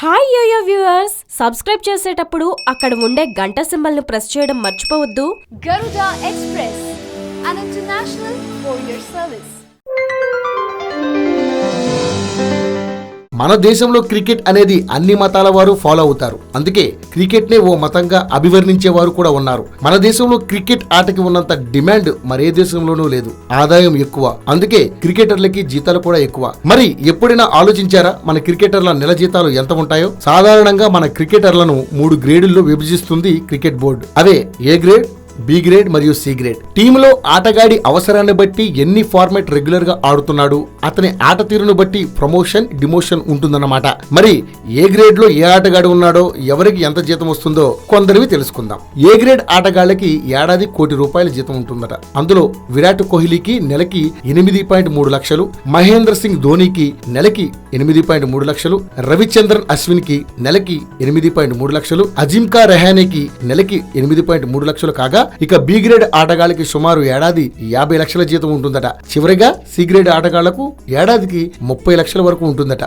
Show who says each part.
Speaker 1: Hi yo-yo viewers, subscribe చేసేటప్పుడు అక్కడ ఉండే గంట సింబల్ ను ప్రెస్ చేయడం మర్చిపోవద్దు.
Speaker 2: Garuda Express, an international courier service.
Speaker 3: మన దేశంలో క్రికెట్ అనేది అన్ని మతాల వారు ఫాలో అవుతారు. అందుకే క్రికెట్ నే ఓ మతంగా అభివర్ణించేవారు కూడా ఉన్నారు. మన దేశంలో క్రికెట్ ఆటకి ఉన్నంత డిమాండ్ మరే దేశంలోనూ లేదు. ఆదాయం ఎక్కువ, అందుకే క్రికెటర్లకి జీతాలు కూడా ఎక్కువ. మరి ఎప్పుడైనా ఆలోచించారా మన క్రికెటర్ల నెల జీతాలు ఎంత ఉంటాయో? సాధారణంగా మన క్రికెటర్లను 3 గ్రేడుల్లో విభజిస్తుంది క్రికెట్ బోర్డు. అవే ఏ గ్రేడ్, బి గ్రేడ్ మరియు సి గ్రేడ్. టీంలో ఆటగాడి అవసరాన్ని బట్టి ఎన్ని ఫార్మాట్ రెగ్యులర్ గా ఆడుతున్నాడు, అతని ఆట తీరును బట్టి ప్రమోషన్, డిమోషన్ ఉంటుందన్నమాట. మరి ఏ గ్రేడ్ లో ఏ ఆటగాడు ఉన్నాడో, ఎవరికి ఎంత జీతం వస్తుందో కొందరివి తెలుసుకుందాం. ఏ గ్రేడ్ ఆటగాళ్ళకి ఏడాది ₹1 కోటి జీతం ఉంటుందట. అందులో విరాట్ కోహ్లీకి నెలకి 8.3 లక్షలు, మహేంద్ర సింగ్ ధోనికి నెలకి 8.3 లక్షలు, రవిచంద్రన్ అశ్విన్ కి నెలకి 8.3 లక్షలు, అజింకా రహానేకి నెలకి 8.3 లక్షలు కాగా ఇక బి గ్రేడ్ ఆటగాళ్ళకి సుమారు ఏడాది 50 లక్షల జీతం ఉంటుందట. చివరిగా సి గ్రేడ్ ఆటగాళ్లకు ఏడాదికి 30 లక్షల వరకు ఉంటుందట.